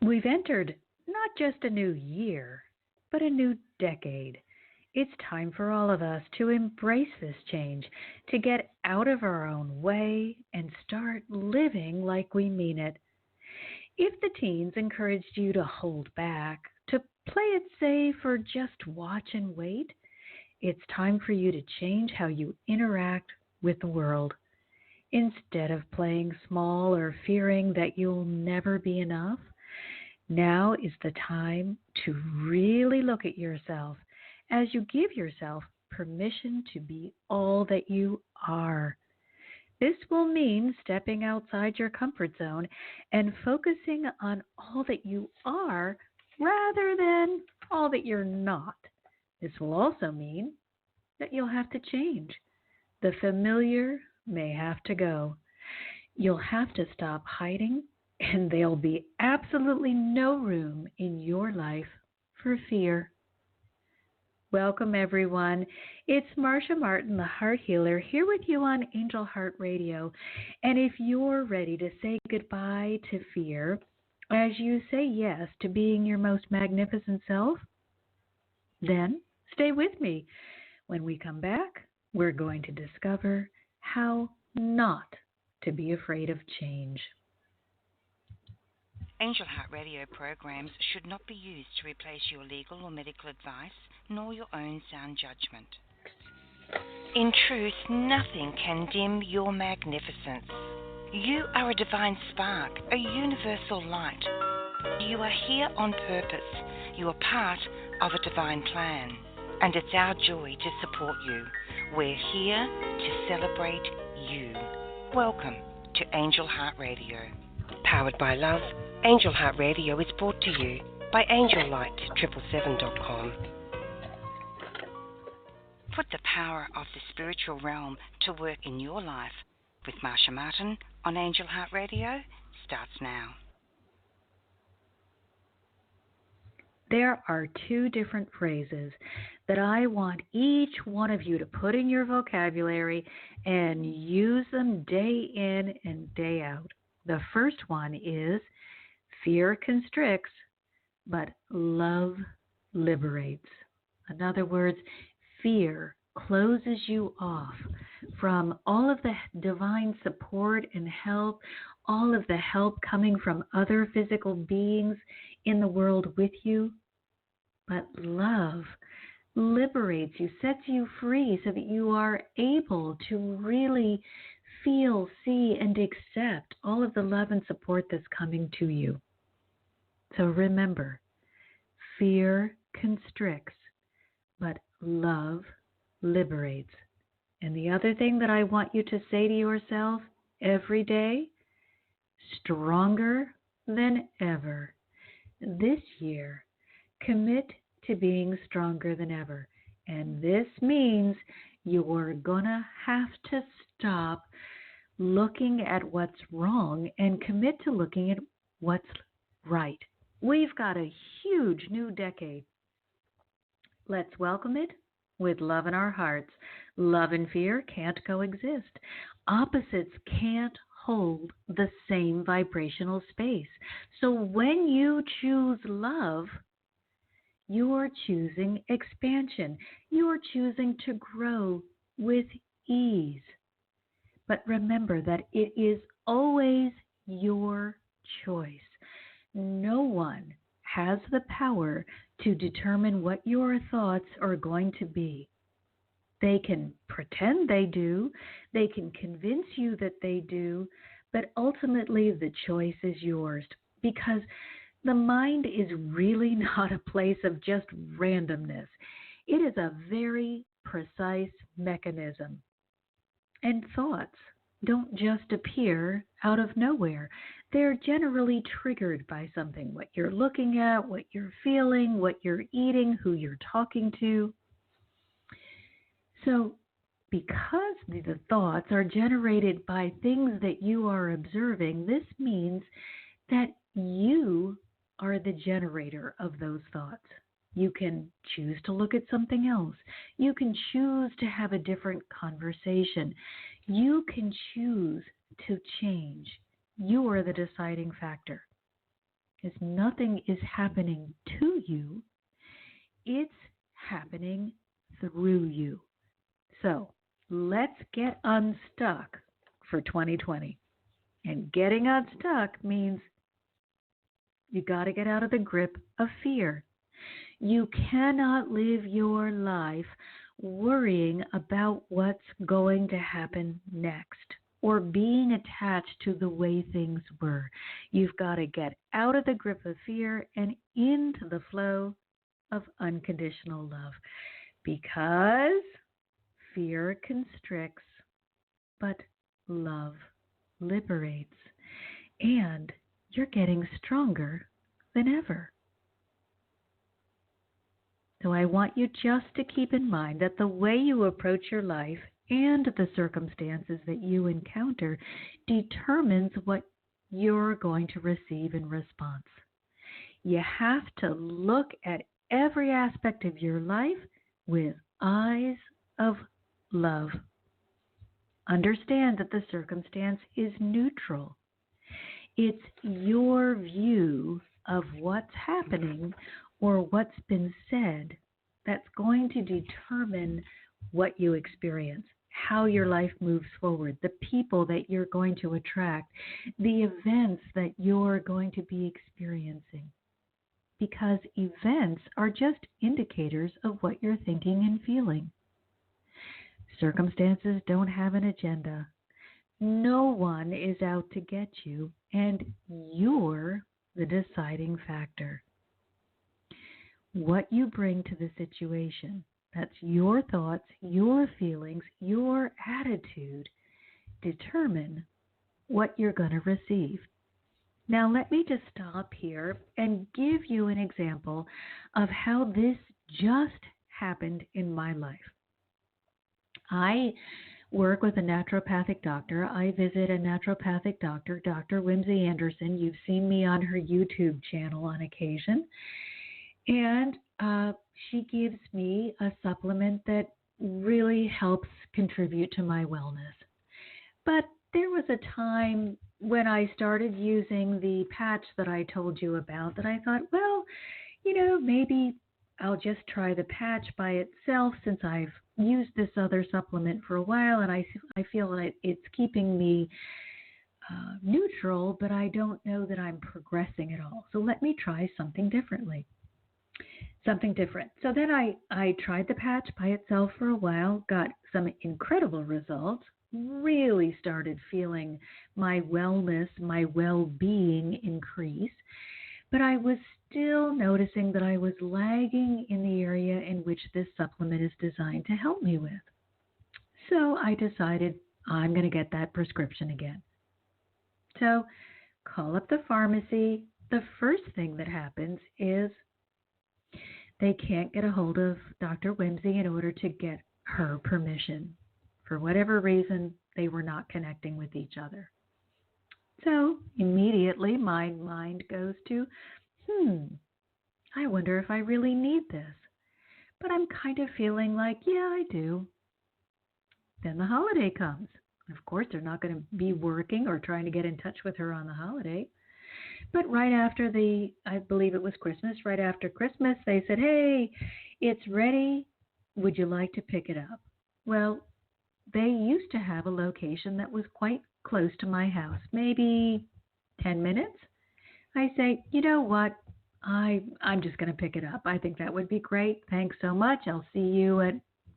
We've entered not just a new year, but a new decade. It's time for all of us to embrace this change, to get out of our own way and start living like we mean it. If the teens encouraged you to hold back, to play it safe, or just watch and wait, it's time for you to change how you interact with the world. Instead of playing small or fearing that you'll never be enough, now is the time to really look at yourself as you give yourself permission to be all that you are. This will mean stepping outside your comfort zone and focusing on all that you are rather than all that you're not. This will also mean that you'll have to change. The familiar may have to go. You'll have to stop hiding, and there'll be absolutely no room in your life for fear. Welcome, everyone. It's Marcia Martin, the Heart Healer, here with you on Angel Heart Radio. And if you're ready to say goodbye to fear as you say yes to being your most magnificent self, then stay with me. When we come back, we're going to discover how not to be afraid of change. Angel Heart Radio programs should not be used to replace your legal or medical advice, nor your own sound judgment. In truth, nothing can dim your magnificence. You are a divine spark, a universal light. You are here on purpose. You are part of a divine plan, and it's our joy to support you. We're here to celebrate you. Welcome to Angel Heart Radio. Powered by love, Angel Heart Radio is brought to you by AngelLight777.com. Put the power of the spiritual realm to work in your life with Marcia Martin on Angel Heart Radio starts now. There are two different phrases that I want each one of you to put in your vocabulary and use them day in and day out. The first one is fear constricts, but love liberates. In other words, fear closes you off from all of the divine support and help, all of the help coming from other physical beings in the world with you. But love liberates you, sets you free so that you are able to really feel, see, and accept all of the love and support that's coming to you. So remember, fear constricts, but love liberates. And the other thing that I want you to say to yourself every day, stronger than ever. This year, commit to being stronger than ever. And this means you're going to have to stop looking at what's wrong and commit to looking at what's right. We've got a huge new decade. Let's welcome it with love in our hearts. Love and fear can't coexist. Opposites can't hold the same vibrational space. So when you choose love, you're choosing expansion. You're choosing to grow with ease. But remember that it is always your choice. No one has the power to determine what your thoughts are going to be. They can pretend they do, they can convince you that they do, but ultimately the choice is yours, because the mind is really not a place of just randomness. It is a very precise mechanism. And thoughts don't just appear out of nowhere. They're generally triggered by something, what you're looking at, what you're feeling, what you're eating, who you're talking to. So because the thoughts are generated by things that you are observing, this means that you are the generator of those thoughts. You can choose to look at something else. You can choose to have a different conversation. You can choose to change. You are the deciding factor. is nothing is happening to you, it's happening through you. So let's get unstuck for 2020. And getting unstuck means you got to get out of the grip of fear. You cannot live your life worrying about what's going to happen next or being attached to the way things were. You've got to get out of the grip of fear and into the flow of unconditional love, because fear constricts, but love liberates, and you're getting stronger than ever. So I want you just to keep in mind that the way you approach your life and the circumstances that you encounter determines what you're going to receive in response. You have to look at every aspect of your life with eyes of love. Understand that the circumstance is neutral. It's your view of what's happening or what's been said that's going to determine what you experience, how your life moves forward, the people that you're going to attract, the events that you're going to be experiencing. Because events are just indicators of what you're thinking and feeling. Circumstances don't have an agenda. No one is out to get you, and you're the deciding factor. What you bring to the situation, that's your thoughts, your feelings, your attitude, determine what you're going to receive. Now, let me just stop here and give you an example of how this just happened in my life. I work with a naturopathic doctor. I visit a naturopathic doctor, Dr. Whimsy Anderson. You've seen me on her YouTube channel on occasion. And she gives me a supplement that really helps contribute to my wellness. But there was a time when I started using the patch that I told you about that I thought, well, maybe I'll just try the patch by itself since I've used this other supplement for a while and I feel like it's keeping me neutral, but I don't know that I'm progressing at all. So let me try something different. So then I tried the patch by itself for a while, got some incredible results, really started feeling my wellness, my well-being increase, but I was still noticing that I was lagging in the area in which this supplement is designed to help me with. So I decided I'm going to get that prescription again. So call up the pharmacy. The first thing that happens is they can't get a hold of Dr. Whimsy in order to get her permission. For whatever reason, they were not connecting with each other. So immediately my mind goes to, I wonder if I really need this. But I'm kind of feeling like, yeah, I do. Then the holiday comes. Of course, they're not going to be working or trying to get in touch with her on the holiday. But right after I believe it was Christmas, right after Christmas, they said, hey, it's ready. Would you like to pick it up? Well, they used to have a location that was quite close to my house, maybe 10 minutes. I say, you know what? I'm just going to pick it up. I think that would be great. Thanks so much. I'll see you at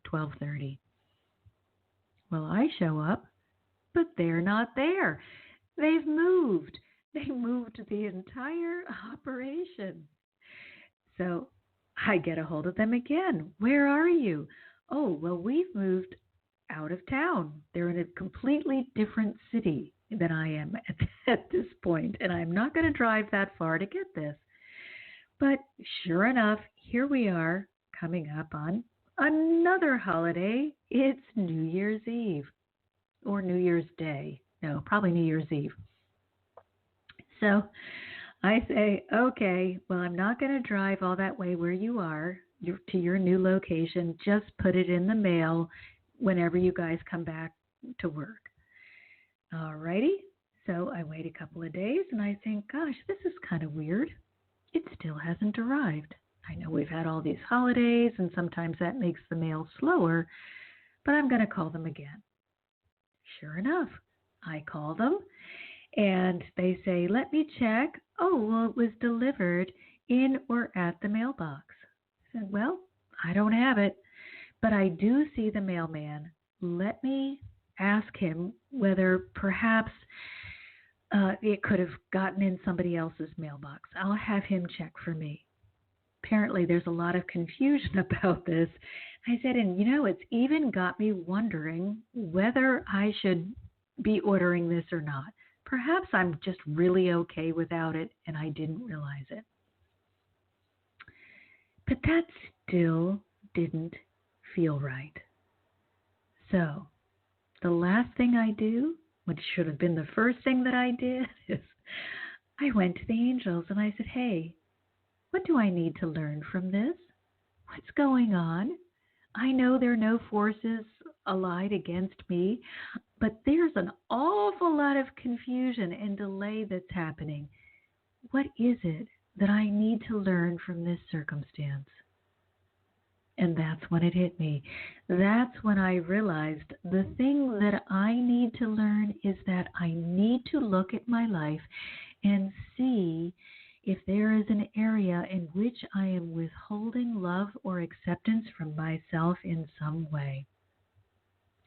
12:30. Well, I show up, but they're not there. They've moved. They moved the entire operation. So I get a hold of them again. Where are you? Oh, well, we've moved out of town. They're in a completely different city than I am at this point, and I'm not going to drive that far to get this. But sure enough, here we are coming up on another holiday. It's New Year's Eve or New Year's Day. No, probably New Year's Eve. So I say, okay, well, I'm not going to drive all that way where you are to your new location. Just put it in the mail whenever you guys come back to work. All righty. So I wait a couple of days and I think, gosh, this is kind of weird. It still hasn't arrived. I know we've had all these holidays and sometimes that makes the mail slower, but I'm going to call them again. Sure enough, I call them and they say, let me check. Oh, well, it was delivered in or at the mailbox. I said, well, I don't have it, but I do see the mailman. Let me ask him whether perhaps it could have gotten in somebody else's mailbox. I'll have him check for me. Apparently, there's a lot of confusion about this. I said, and it's even got me wondering whether I should be ordering this or not. Perhaps I'm just really okay without it and I didn't realize it. But that still didn't feel right. So, the last thing I do, which should have been the first thing that I did, is I went to the angels and I said, hey, what do I need to learn from this? What's going on? I know there are no forces allied against me, but there's an awful lot of confusion and delay that's happening. What is it that I need to learn from this circumstance? And that's when it hit me. That's when I realized the thing that I need to learn is that I need to look at my life and see if there is an area in which I am withholding love or acceptance from myself in some way.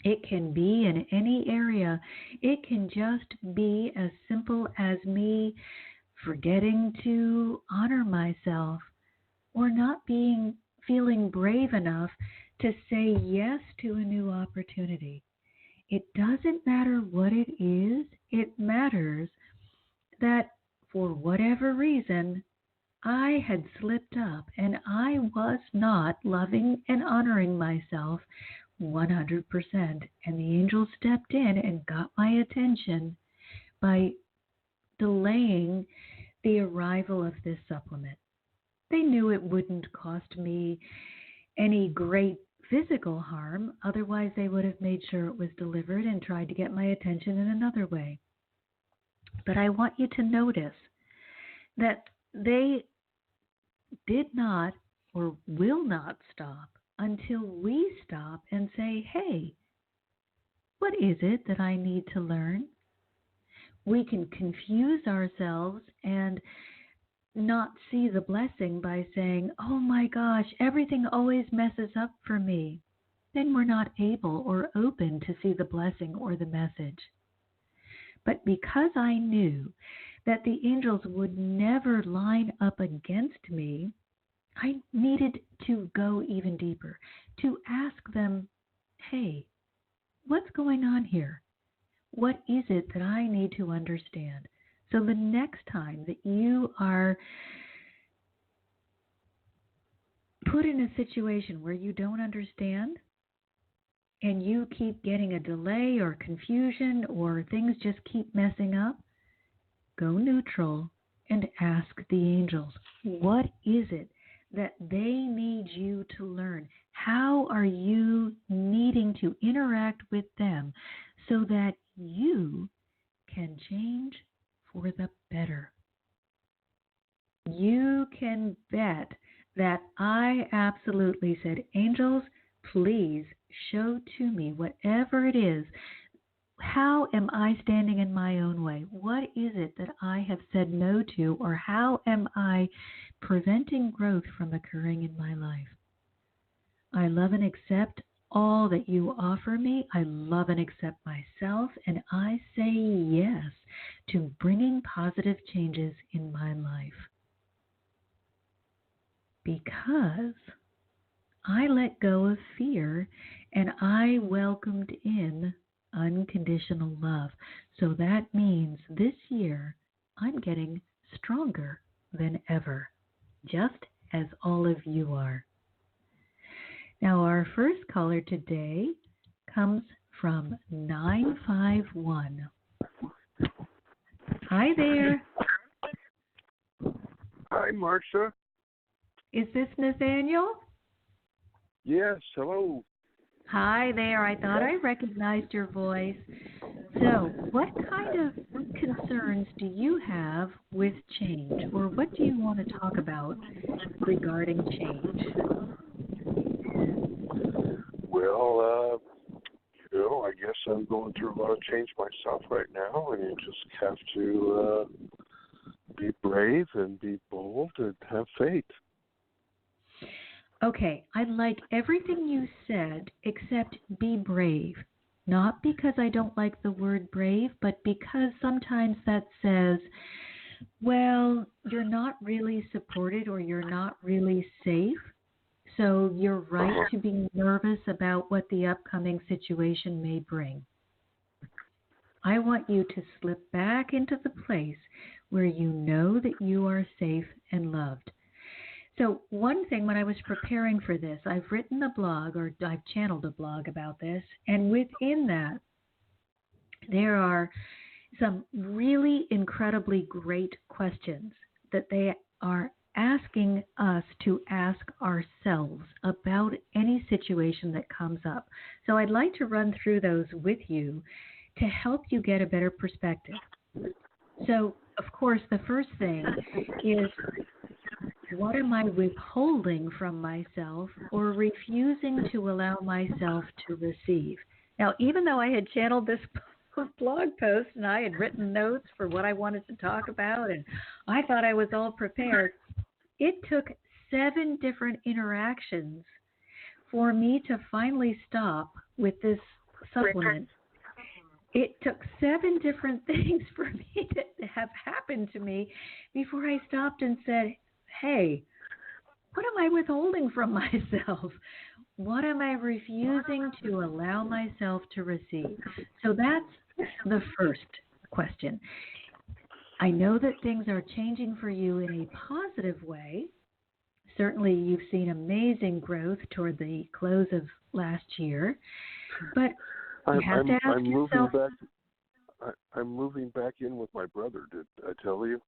It can be in any area. It can just be as simple as me forgetting to honor myself or not feeling brave enough to say yes to a new opportunity. It doesn't matter what it is. It matters that for whatever reason, I had slipped up and I was not loving and honoring myself 100%. And the angel stepped in and got my attention by delaying the arrival of this supplement. They knew it wouldn't cost me any great physical harm. Otherwise, they would have made sure it was delivered and tried to get my attention in another way. But I want you to notice that they did not or will not stop until we stop and say, hey, what is it that I need to learn? We can confuse ourselves and not see the blessing by saying, oh my gosh, everything always messes up for me. Then we're not able or open to see the blessing or the message. But because I knew that the angels would never line up against me, I needed to go even deeper, to ask them, hey, what's going on here? What is it that I need to understand? So the next time that you are put in a situation where you don't understand and you keep getting a delay or confusion or things just keep messing up, go neutral and ask the angels, what is it that they need you to learn? How are you needing to interact with them so that you can change for the better? You can bet that I absolutely said, angels, please show to me whatever it is. How am I standing in my own way? What is it that I have said no to, or how am I preventing growth from occurring in my life? I love and accept all that you offer me. I love and accept myself, and I say yes to bringing positive changes in my life. Because I let go of fear and I welcomed in unconditional love. So that means this year I'm getting stronger than ever, just as all of you are. Now, our first caller today comes from 951. Hi there. Hi, Marcia. Is this Nathaniel? Yes, hello. Hi there. I thought I recognized your voice. So, what kind of concerns do you have with change, or what do you want to talk about regarding change? Well, I guess I'm going through a lot of change myself right now, and you just have to be brave and be bold and have faith. Okay, I like everything you said except be brave. Not because I don't like the word brave, but because sometimes that says, well, you're not really supported or you're not really safe. So you're right Uh-huh. to be nervous about what the upcoming situation may bring. I want you to slip back into the place where you know that you are safe and loved. So, one thing when I was preparing for this, I've written a blog or I've channeled a blog about this, and within that, there are some really incredibly great questions that they are asking us to ask ourselves about any situation that comes up. So, I'd like to run through those with you to help you get a better perspective. So, of course, the first thing is, what am I withholding from myself or refusing to allow myself to receive? Now, even though I had channeled this blog post and I had written notes for what I wanted to talk about and I thought I was all prepared, it took 7 different interactions for me to finally stop with this supplement. It took 7 different things for me to have happened to me before I stopped and said, hey, what am I withholding from myself? What am I refusing to allow myself to receive? So that's the first question. I know that things are changing for you in a positive way. Certainly, you've seen amazing growth toward the close of last year, but you I'm have to I'm ask I'm moving yourself, back. I'm moving back in with my brother. Did I tell you?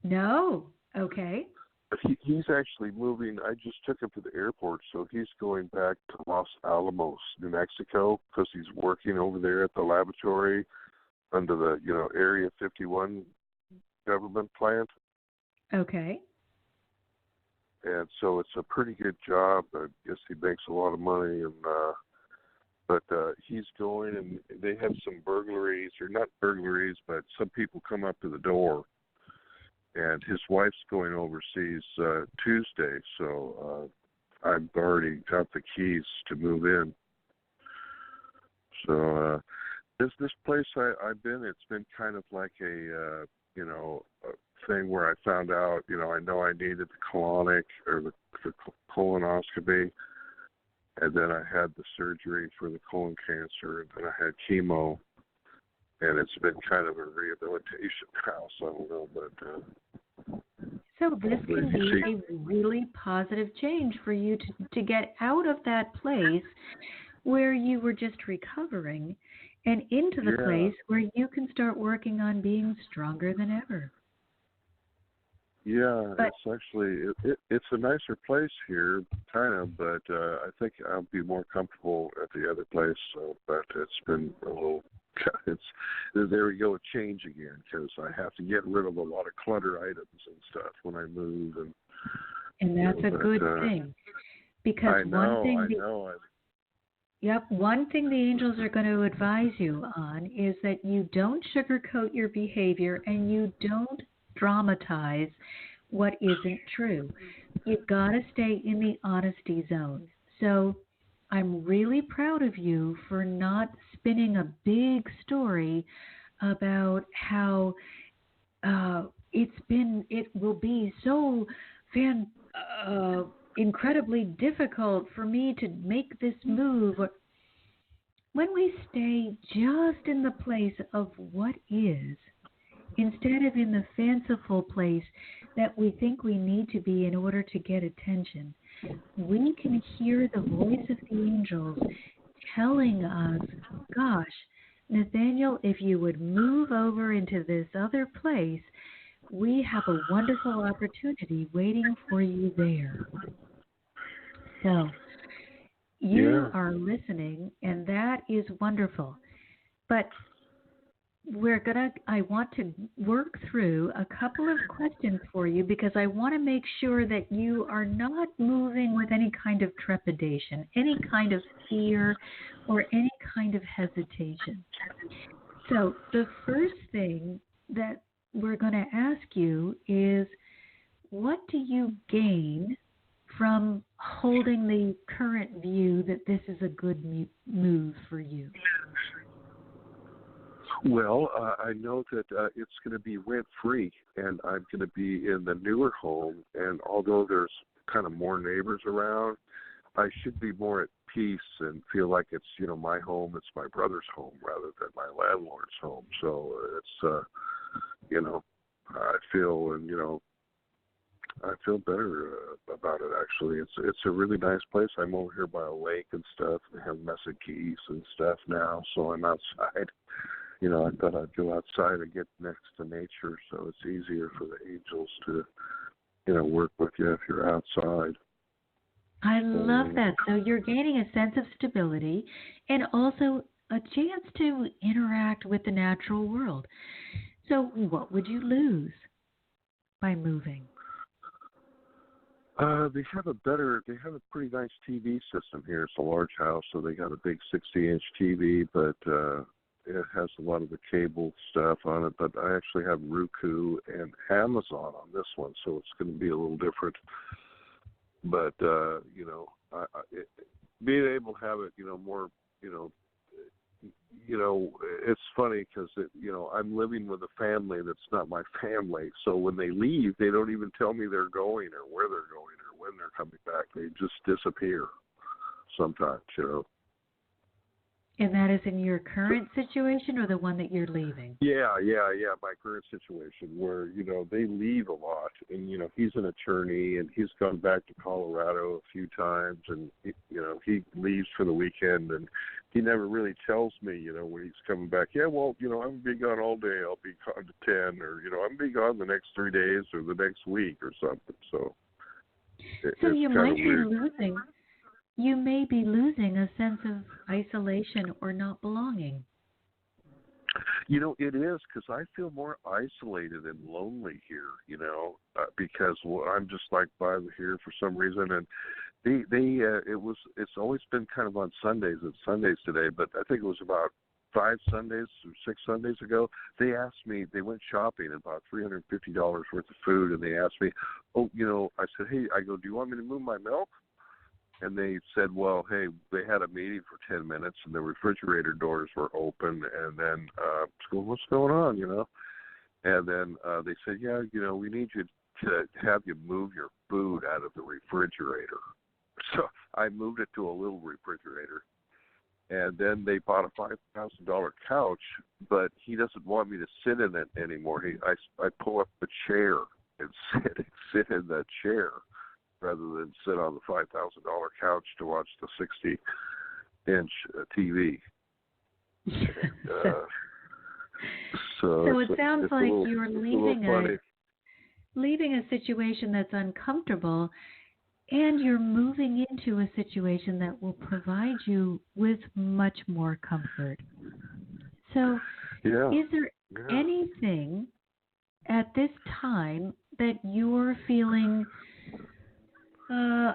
no, okay, He's actually moving. I just took him to the airport, so he's going back to Los Alamos, New Mexico, because he's working over there at the laboratory under the Area 51 government plant, okay, and so it's a pretty good job. I guess he makes a lot of money, and but he's going, and they have some burglaries, or not burglaries, but some people come up to the door, and his wife's going overseas Tuesday, so I've already got the keys to move in. So this place I've been, it's been kind of like a thing where I found out, I know I needed the colonic or the colonoscopy, and then I had the surgery for the colon cancer, and then I had chemo, and it's been kind of a rehabilitation house. I don't know, but so this hopefully can you be see. a really positive change for you to get out of that place where you were just recovering and into the Yeah, place where you can start working on being stronger than ever. yeah, But it's actually it's a nicer place here, kind of, but I think I'll be more comfortable at the other place. So, but it's been a little. It's there we go, a change again, because I have to get rid of a lot of clutter items and stuff when I move, and that's a but good thing because I know, I know, one thing the angels are going to advise you on is that you don't sugarcoat your behavior and you don't dramatize what isn't true. You've got to stay in the honesty zone. So I'm really proud of you for not spinning a big story about how it will be so fan, uh, incredibly difficult for me to make this move. When we stay just in the place of what is, instead of in the fanciful place that we think we need to be in order to get attention, we can hear the voice of the angels telling us, gosh, Nathaniel, if you would move over into this other place, we have a wonderful opportunity waiting for you there. So You are listening, and that is wonderful. But I want to work through a couple of questions for you because I want to make sure that you are not moving with any kind of trepidation, any kind of fear, or any kind of hesitation. So the first thing that we're going to ask you is, what do you gain from holding the current view that this is a good move for you? Well, I know that it's going to be rent-free, and I'm going to be in the newer home, and although there's kind of more neighbors around, I should be more at peace and feel like it's, my home, it's my brother's home rather than my landlord's home. So it's, I feel, I feel better about it, actually. It's a really nice place. I'm over here by a lake and stuff. They have messy geese and stuff now, so I'm outside. I thought I'd go outside and get next to nature, so it's easier for the angels to, work with you if you're outside. I love that. So you're gaining a sense of stability and also a chance to interact with the natural world. So what would you lose by moving? They have a pretty nice TV system here. It's a large house, so they got a big 60-inch TV, but it has a lot of the cable stuff on it. But I actually have Roku and Amazon on this one, so it's going to be a little different. But, being able to have it, more, it's funny because, I'm living with a family that's not my family. So when they leave, they don't even tell me they're going or where they're going or when they're coming back. They just disappear sometimes, And that is in your current situation or the one that you're leaving? Yeah. My current situation where, they leave a lot. And, he's an attorney and he's gone back to Colorado a few times. And, he leaves for the weekend and he never really tells me, when he's coming back. Yeah, well, I'm going to be gone all day. I'll be gone to 10 or, I'm going to be gone the next 3 days or the next week or something. So you might be losing. You may be losing a sense of isolation or not belonging. It is because I feel more isolated and lonely here, because I'm just like by here for some reason. And it's always been kind of on Sundays. It's Sundays today, but I think it was about 5 Sundays or 6 Sundays ago, they asked me, they went shopping and bought $350 worth of food. And they asked me, I said, hey, do you want me to move my milk? And they said, well, hey, they had a meeting for 10 minutes and the refrigerator doors were open. And then, what's going on, And then they said, yeah, we need you to have you move your food out of the refrigerator. So I moved it to a little refrigerator. And then they bought a $5,000 couch, but he doesn't want me to sit in it anymore. I pull up the chair and sit in that chair, rather than sit on the $5,000 couch to watch the 60-inch TV. So it sounds like you're leaving a situation that's uncomfortable, and you're moving into a situation that will provide you with much more comfort. So is there anything at this time that you're feeling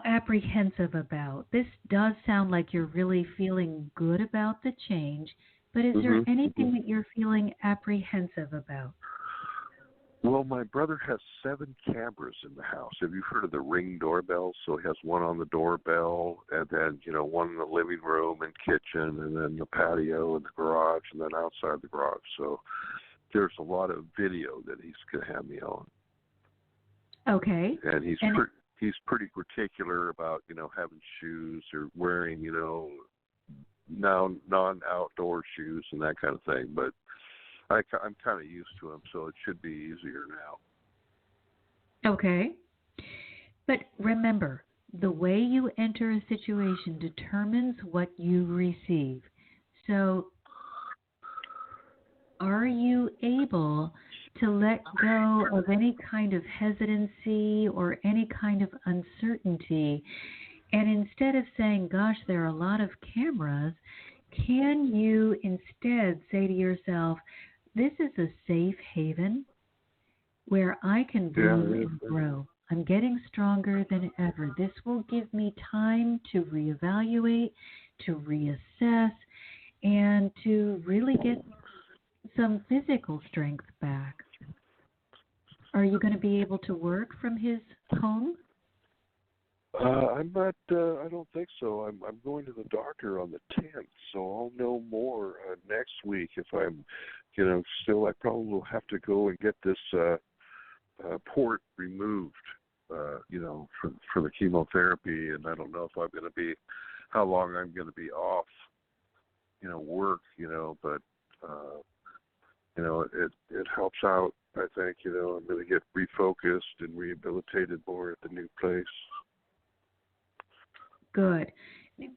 apprehensive about? This does sound like you're really feeling good about the change, but is there anything that you're feeling apprehensive about? Well, my brother has 7 cameras in the house. Have you heard of the Ring doorbell? So he has one on the doorbell, and then, one in the living room and kitchen, and then the patio and the garage, and then outside the garage. So there's a lot of video that he's going to have me on. Okay. And he's pretty particular about, having shoes or wearing, non-outdoor shoes and that kind of thing. But I'm kind of used to him, so it should be easier now. Okay. But remember, the way you enter a situation determines what you receive. So are you able to let go of any kind of hesitancy or any kind of uncertainty And instead of saying, gosh, there are a lot of cameras, can you instead say to yourself, this is a safe haven where I can bloom and grow. I'm getting stronger than ever. This will give me time to reevaluate, to reassess, and to really get some physical strength back. Are you going to be able to work from his home? I'm not. I don't think so. I'm going to the doctor on the 10th, so I'll know more next week. If I'm, still, I probably will have to go and get this port removed. For the chemotherapy, and I don't know if I'm going to be, how long I'm going to be off. Work. But it helps out. I think. I'm going to get refocused and rehabilitated more at the new place. Good.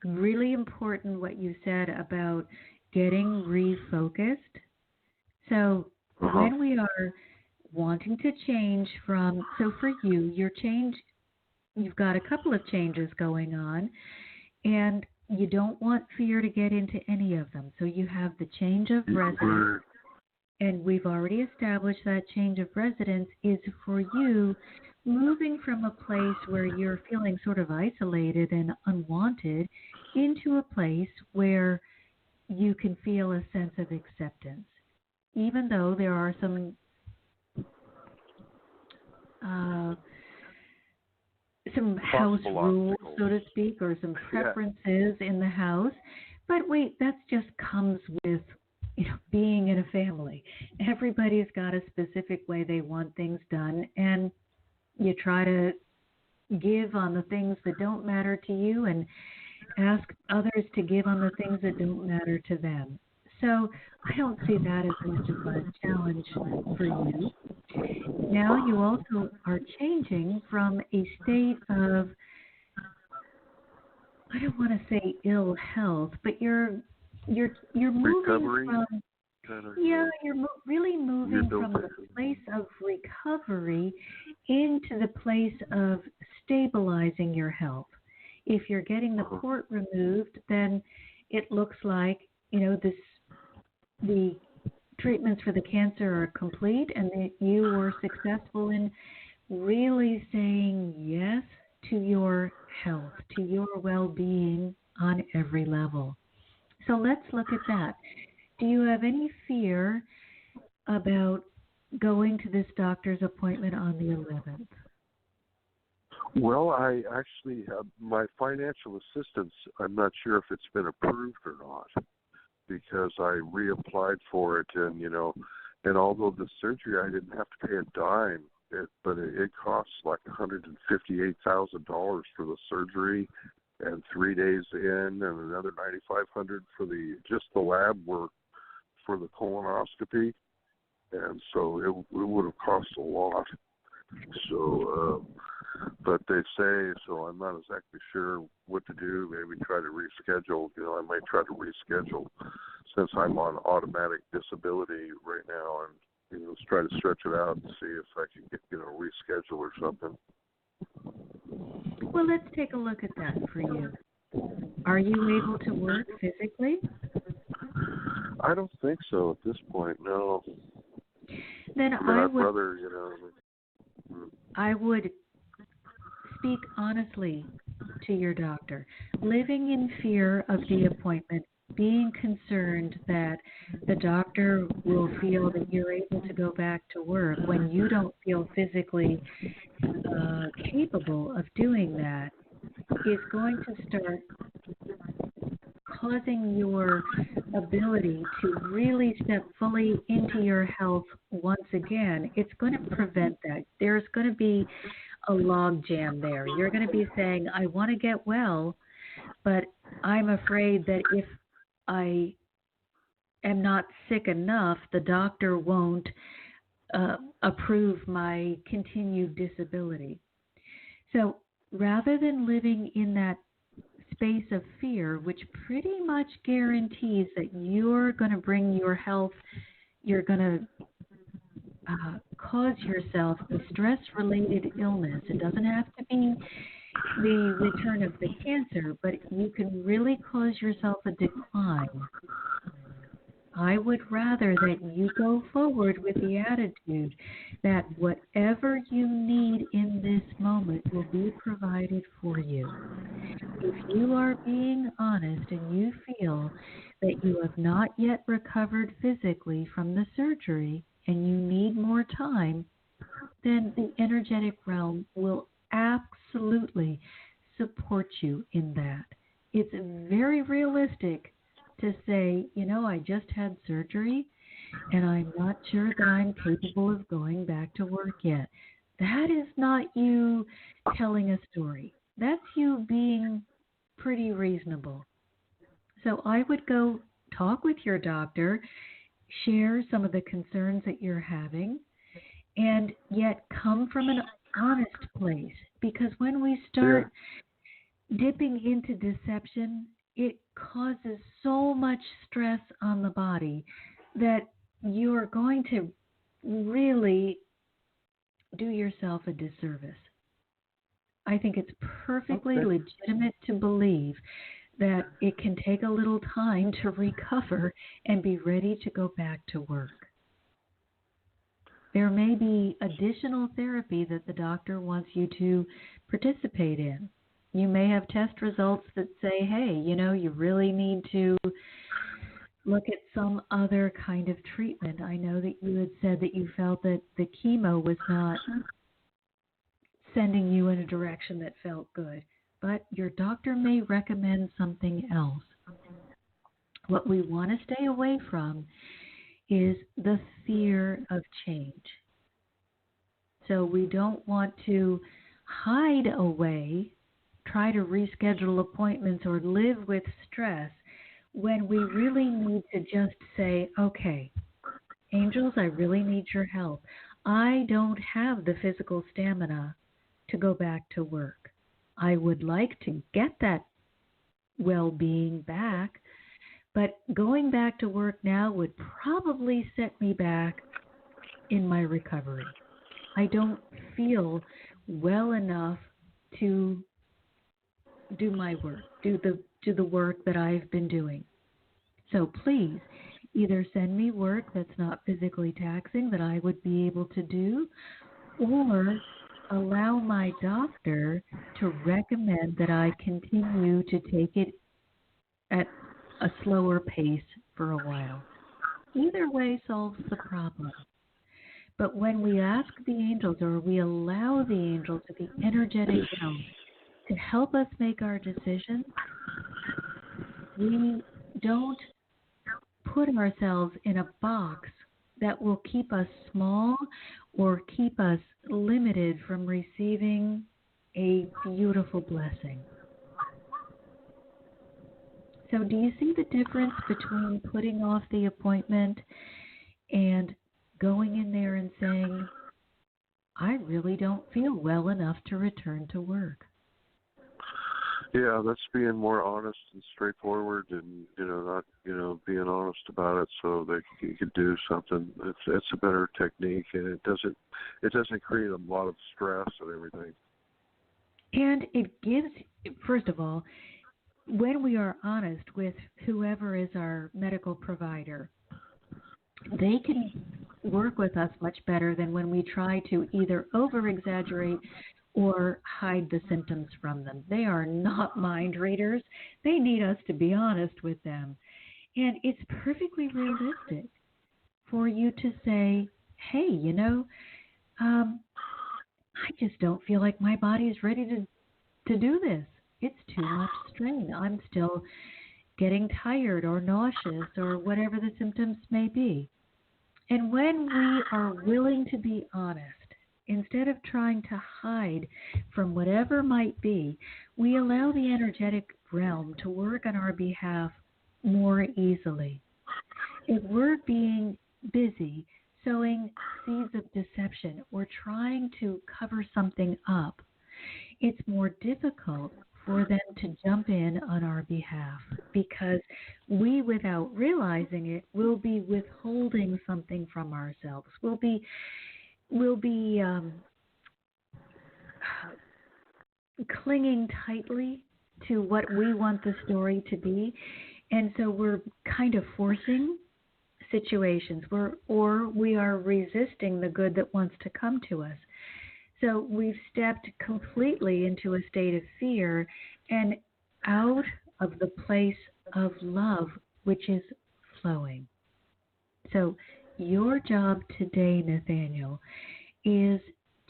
Really important what you said about getting refocused. So when we are wanting to change from, so for you, you've got a couple of changes going on, and you don't want fear to get into any of them. So you have the change of residence, and we've already established that change of residence is for you moving from a place where you're feeling sort of isolated and unwanted into a place where you can feel a sense of acceptance, even though there are some house rules, so to speak, or some preferences in the house. But wait, that just comes with being in a family. Everybody's got a specific way they want things done, and you try to give on the things that don't matter to you and ask others to give on the things that don't matter to them. So I don't see that as much of a challenge for you. Now you also are changing from a state of, I don't want to say ill health, but you're moving recovery, from, you're really moving from the place of recovery into the place of stabilizing your health. If you're getting the port removed, then it looks like, the treatments for the cancer are complete and that you were successful in really saying yes to your health, to your well-being on every level. So let's look at that. Do you have any fear about going to this doctor's appointment on the 11th? Well, I actually, my financial assistance, I'm not sure if it's been approved or not, because I reapplied for it, and although the surgery I didn't have to pay a dime, but it costs like $158,000 for the surgery, and 3 days in, and another $9,500 for just the lab work for the colonoscopy, and so it would have cost a lot. So, but they say, so I'm not exactly sure what to do. Maybe try to reschedule. I might try to reschedule since I'm on automatic disability right now, and let's try to stretch it out and see if I can get reschedule or something. Well, let's take a look at that for you. Are you able to work physically? I don't think so at this point. No. Then I would speak honestly to your doctor. Living in fear of the appointment, being concerned that the doctor will feel that you're able to go back to work when you don't feel physically capable of doing that, is going to start causing your ability to really step fully into your health once again. It's going to prevent that. There's going to be a log jam there. You're going to be saying, I want to get well, but I'm afraid that if I am not sick enough, the doctor won't approve my continued disability. So rather than living in that space of fear, which pretty much guarantees that you're going to bring your health, you're going to cause yourself a stress-related illness. It doesn't have to be the return of the cancer, but you can really cause yourself a decline. I would rather that you go forward with the attitude that whatever you need in this moment will be provided for you. If you are being honest and you feel that you have not yet recovered physically from the surgery and you need more time, then the energetic realm will absolutely support you in that. It's very realistic to say, I just had surgery and I'm not sure that I'm capable of going back to work yet. That is not you telling a story. That's you being pretty reasonable. So I would go talk with your doctor, share some of the concerns that you're having, and yet come from an honest place. Because when we start dipping into deception, it causes so much stress on the body that you're going to really do yourself a disservice. I think it's perfectly legitimate to believe that it can take a little time to recover and be ready to go back to work. There may be additional therapy that the doctor wants you to participate in. You may have test results that say, hey, you really need to look at some other kind of treatment. I know that you had said that you felt that the chemo was not sending you in a direction that felt good, but your doctor may recommend something else. What we want to stay away from is the fear of change. So we don't want to hide away, try to reschedule appointments or live with stress when we really need to just say, okay, angels, I really need your help. I don't have the physical stamina to go back to work. I would like to get that well-being back, but going back to work now would probably set me back in my recovery. I don't feel well enough to do my work, do the work that I've been doing. So please, either send me work that's not physically taxing that I would be able to do, or allow my doctor to recommend that I continue to take it at a slower pace for a while. Either way solves the problem. But when we ask the angels, or we allow the angels of the energetic realm to help us make our decisions, we don't put ourselves in a box that will keep us small or keep us limited from receiving a beautiful blessing. So do you see the difference between putting off the appointment and going in there and saying, I really don't feel well enough to return to work? Yeah, that's being more honest and straightforward, and not being honest about it, so that you can do something. It's a better technique, and it doesn't create a lot of stress and everything. And it gives, first of all, when we are honest with whoever is our medical provider, they can work with us much better than when we try to either over-exaggerate or hide the symptoms from them. They are not mind readers. They need us to be honest with them. And it's perfectly realistic for you to say, hey, I just don't feel like my body is ready to do this. It's too much strain. I'm still getting tired or nauseous or whatever the symptoms may be. And when we are willing to be honest, instead of trying to hide from whatever might be, we allow the energetic realm to work on our behalf more easily. If we're being busy sowing seeds of deception or trying to cover something up, it's more difficult for them to jump in on our behalf, because we, without realizing it, will be withholding something from ourselves. We'll be clinging tightly to what we want the story to be. And so we're kind of forcing situations, or we are resisting the good that wants to come to us. So we've stepped completely into a state of fear and out of the place of love, which is flowing. So your job today, Nathaniel, is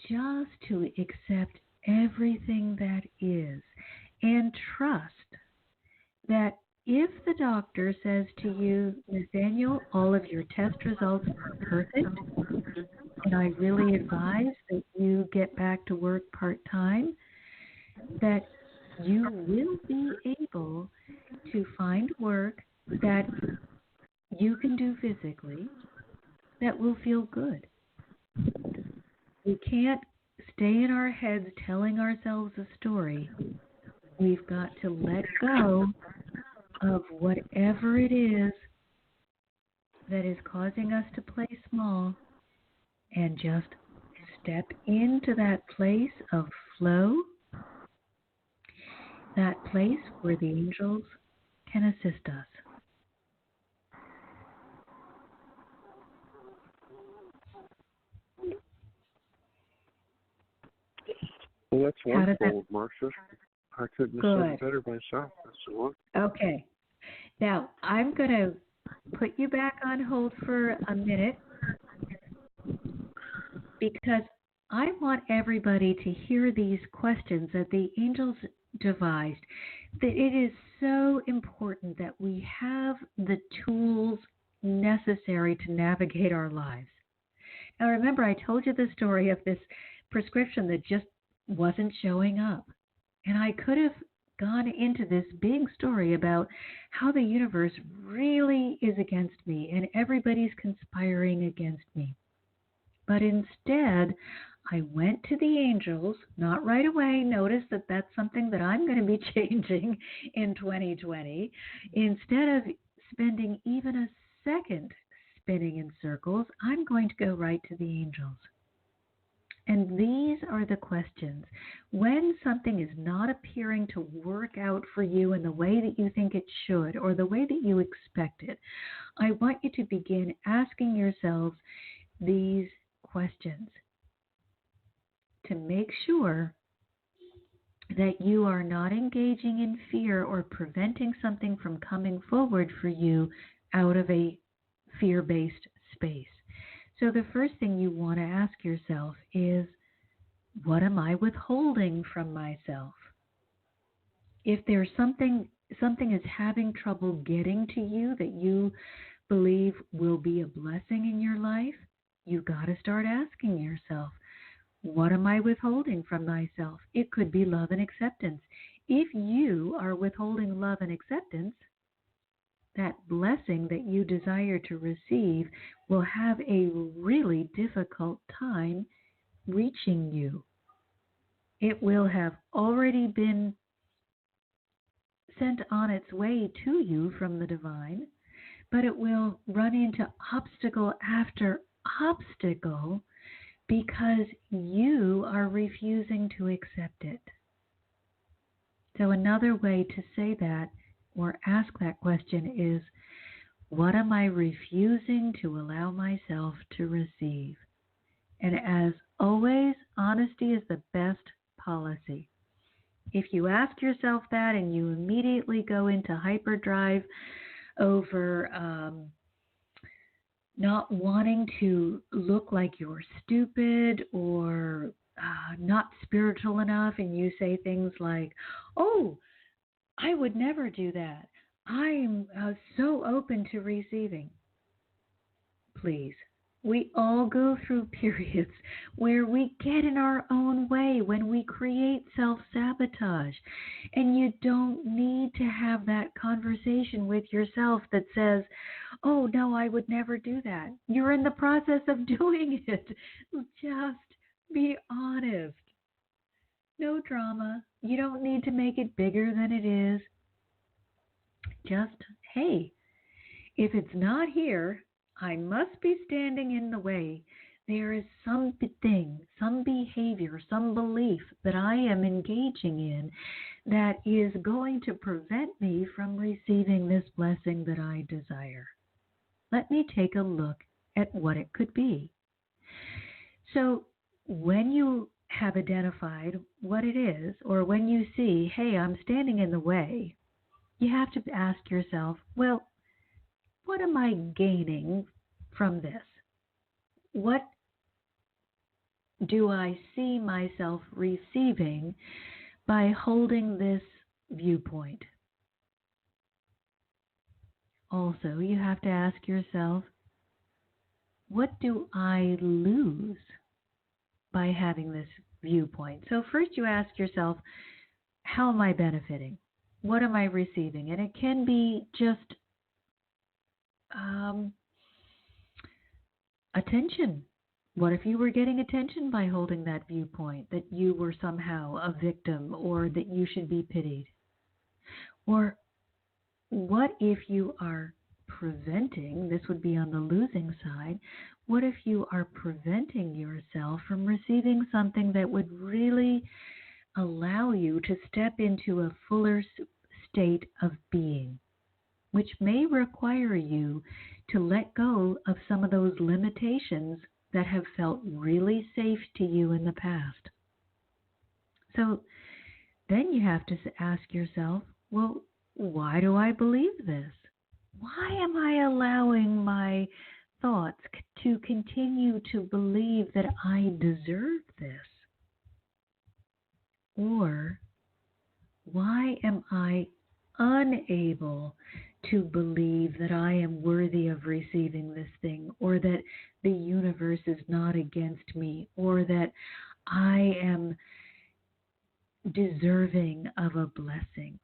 just to accept everything that is and trust that if the doctor says to you, Nathaniel, all of your test results are perfect, and I really advise that you get back to work part time, that you will be able to find work that you can do physically that will feel good. We can't stay in our heads telling ourselves a story. We've got to let go of whatever it is that is causing us to play small and just step into that place of flow, that place where the angels can assist us. Well, that's How did wonderful, Marcia. I couldn't have said it better myself. That's the one. Okay. Now, I'm going to put you back on hold for a minute because I want everybody to hear these questions that the angels devised. That it is so important that we have the tools necessary to navigate our lives. Now, remember, I told you the story of this prescription that just wasn't showing up. And I could have gone into this big story about how the universe really is against me and everybody's conspiring against me. But instead, I went to the angels, not right away. Notice that that's something that I'm going to be changing in 2020. Instead of spending even a second spinning in circles, I'm going to go right to the angels. And these are the questions. When something is not appearing to work out for you in the way that you think it should or the way that you expect it, I want you to begin asking yourselves these questions to make sure that you are not engaging in fear or preventing something from coming forward for you out of a fear-based space. So the first thing you want to ask yourself is, what am I withholding from myself? If there's something is having trouble getting to you that you believe will be a blessing in your life, you've got to start asking yourself, what am I withholding from myself? It could be love and acceptance. If you are withholding love and acceptance, that blessing that you desire to receive will have a really difficult time reaching you. It will have already been sent on its way to you from the divine, but it will run into obstacle after obstacle because you are refusing to accept it. So another way to say that or ask that question is, what am I refusing to allow myself to receive? And as always, honesty is the best policy. If you ask yourself that and you immediately go into hyperdrive over not wanting to look like you're stupid or not spiritual enough, and you say things like, oh, I would never do that. I'm so open to receiving. Please. We all go through periods where we get in our own way, when we create self-sabotage. And you don't need to have that conversation with yourself that says, oh, no, I would never do that. You're in the process of doing it. Just be honest. No drama. You don't need to make it bigger than it is. Just, hey, if it's not here, I must be standing in the way. there is something, some behavior, some belief that I am engaging in that is going to prevent me from receiving this blessing that I desire. Let me take a look at what it could be. So when you have identified what it is, or when you see, hey, I'm standing in the way, you have to ask yourself, well, what am I gaining from this? What do I see myself receiving by holding this viewpoint? Also, you have to ask yourself, what do I lose by having this viewpoint? So first you ask yourself, how am I benefiting? What am I receiving? And it can be just attention. What if you were getting attention by holding that viewpoint, that you were somehow a victim or that you should be pitied? Or what if you are preventing, this would be on the losing side, what if you are preventing yourself from receiving something that would really allow you to step into a fuller state of being, which may require you to let go of some of those limitations that have felt really safe to you in the past? So then you have to ask yourself, well, why do I believe this? Why am I allowing my thoughts to continue to believe that I deserve this? Or why am I unable to believe that I am worthy of receiving this thing, or that the universe is not against me, or that I am deserving of a blessing?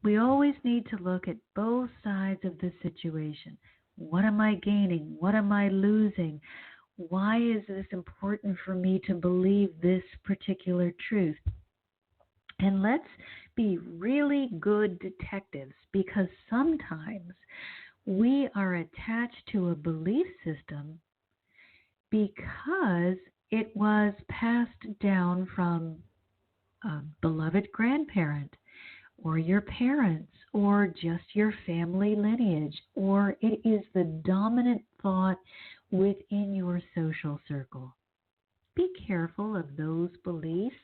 We always need to look at both sides of the situation. What am I gaining? What am I losing? Why is this important for me to believe this particular truth? And let's be really good detectives, because sometimes we are attached to a belief system because it was passed down from a beloved grandparent, or your parents, or just your family lineage, or it is the dominant thought within your social circle. Be careful of those beliefs.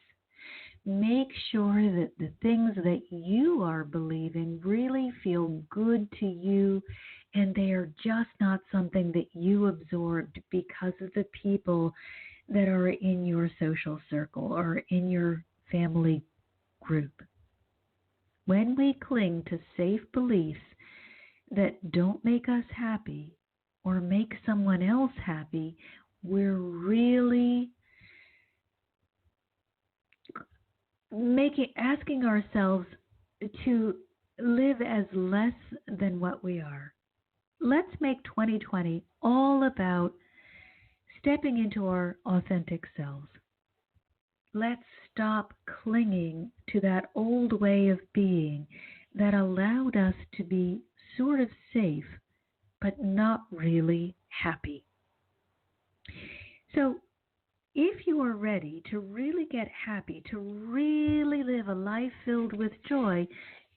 Make sure that the things that you are believing really feel good to you, and they are just not something that you absorbed because of the people that are in your social circle or in your family group. When we cling to safe beliefs that don't make us happy or make someone else happy, we're really asking ourselves to live as less than what we are. Let's make 2020 all about stepping into our authentic selves. Let's stop clinging to that old way of being that allowed us to be sort of safe, but not really happy. So, if you are ready to really get happy, to really live a life filled with joy,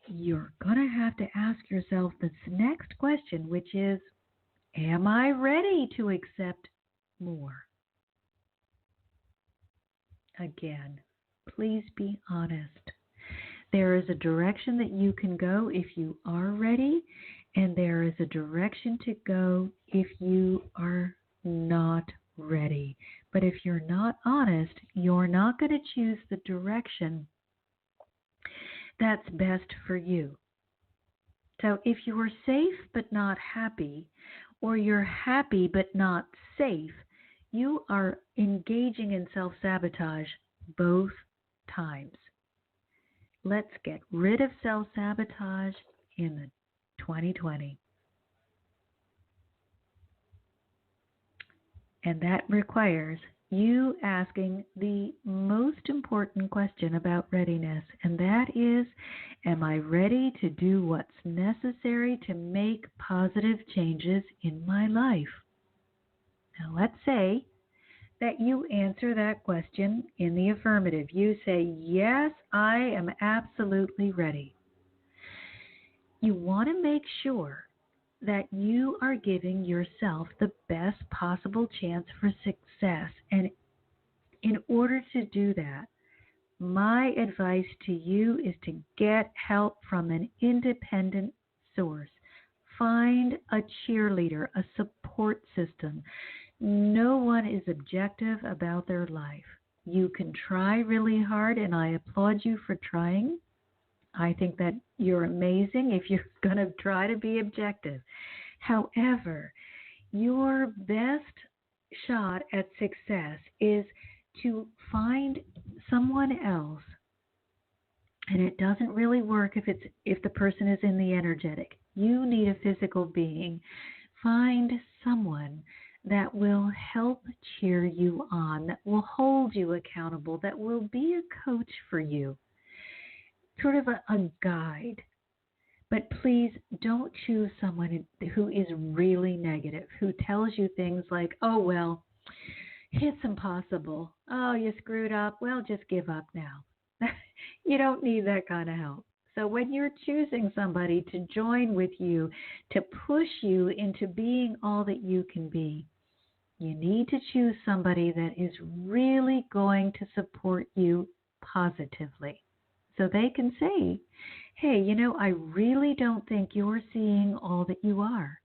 you're going to have to ask yourself this next question, which is, am I ready to accept more? Again, please be honest. There is a direction that you can go if you are ready, and there is a direction to go if you are not ready. But if you're not honest, you're not going to choose the direction that's best for you. So if you are safe but not happy, or you're happy but not safe, you are engaging in self-sabotage both times. Let's get rid of self-sabotage in the 2020. And that requires you asking the most important question about readiness, and that is, am I ready to do what's necessary to make positive changes in my life? Now let's say that you answer that question in the affirmative. You say, yes, I am absolutely ready. You want to make sure that you are giving yourself the best possible chance for success. And in order to do that, my advice to you is to get help from an independent source. Find a cheerleader, a support system. No one is objective about their life. You can try really hard, and I applaud you for trying. I think that you're amazing if you're going to try to be objective. However, your best shot at success is to find someone else, and it doesn't really work if the person is in the energetic. You need a physical being. Find someone that will help cheer you on, that will hold you accountable, that will be a coach for you, sort of a guide. But please don't choose someone who is really negative, who tells you things like, oh, well, it's impossible. Oh, you screwed up. Well, just give up now. You don't need that kind of help. So when you're choosing somebody to join with you, to push you into being all that you can be, you need to choose somebody that is really going to support you positively. So they can say, hey, I really don't think you're seeing all that you are.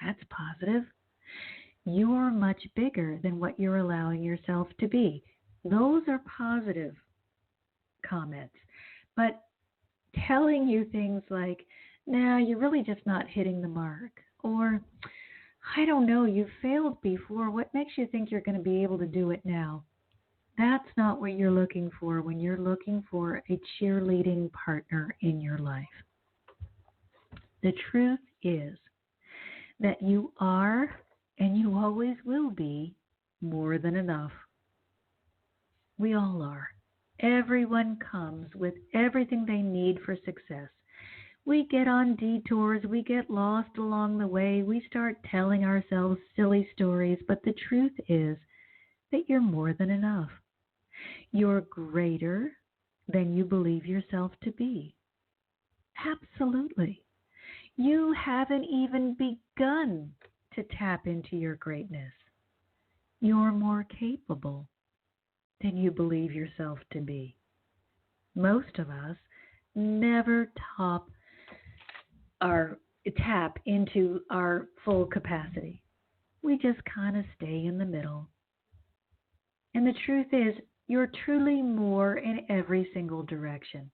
That's positive. You're much bigger than what you're allowing yourself to be. Those are positive comments. But telling you things like, nah, you're really just not hitting the mark, or I don't know, you failed before. What makes you think you're going to be able to do it now? That's not what you're looking for when you're looking for a cheerleading partner in your life. The truth is that you are, and you always will be, more than enough. We all are. Everyone comes with everything they need for success. We get on detours, we get lost along the way, we start telling ourselves silly stories, but the truth is that you're more than enough. You're greater than you believe yourself to be. Absolutely. You haven't even begun to tap into your greatness. You're more capable than you believe yourself to be. Most of us never tap into our full capacity. We just kind of stay in the middle. And the truth is, you're truly more in every single direction.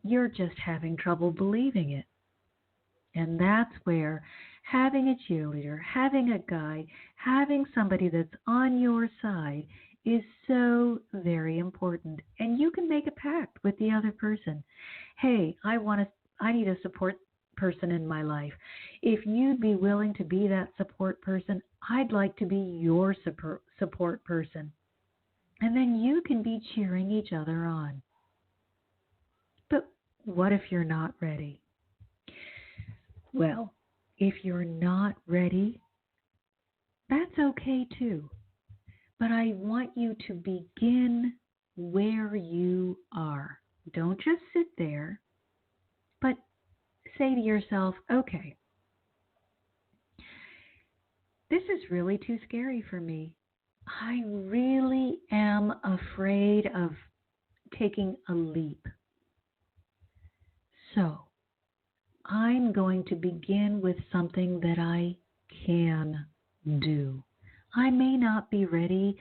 You're just having trouble believing it. And that's where having a cheerleader, having a guide, having somebody that's on your side is so very important. And you can make a pact with the other person. Hey, I need a support person in my life. If you'd be willing to be that support person, I'd like to be your support person. And then you can be cheering each other on. But what if you're not ready? Well, if you're not ready, that's okay too. But I want you to begin where you are. Don't just sit there, but say to yourself, okay, this is really too scary for me. I really am afraid of taking a leap. So I'm going to begin with something that I can do. I may not be ready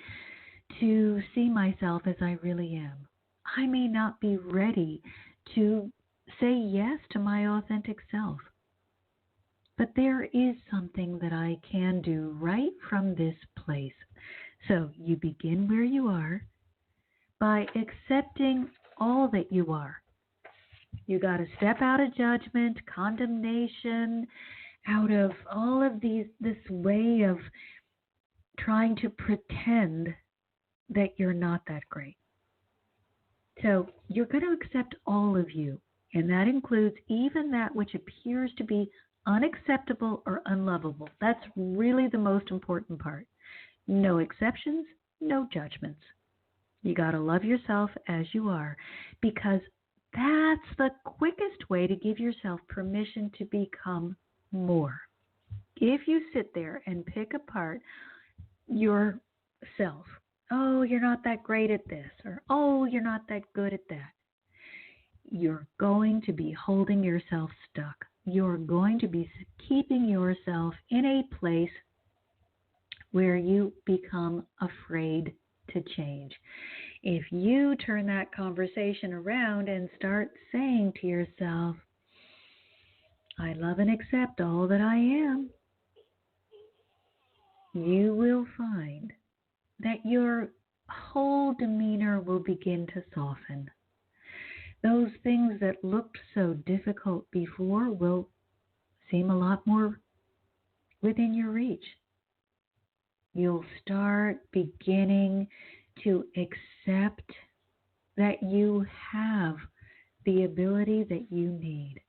to see myself as I really am. I may not be ready to say yes to my authentic self. But there is something that I can do right from this place. So you begin where you are by accepting all that you are. You got to step out of judgment, condemnation, out of all of this way of trying to pretend that you're not that great. So you're going to accept all of you, and that includes even that which appears to be unacceptable or unlovable. That's really the most important part. No exceptions, No judgments. You got to love yourself as you are, because that's the quickest way to give yourself permission to become more. If you sit there and pick apart yourself, oh, you're not that great at this, or oh, you're not that good at that, you're going to be holding yourself stuck. You're going to be keeping yourself in a place where you become afraid to change. If you turn that conversation around and start saying to yourself, I love and accept all that I am, you will find that your whole demeanor will begin to soften. Those things that looked so difficult before will seem a lot more within your reach. You'll start beginning to accept that you have the ability that you need,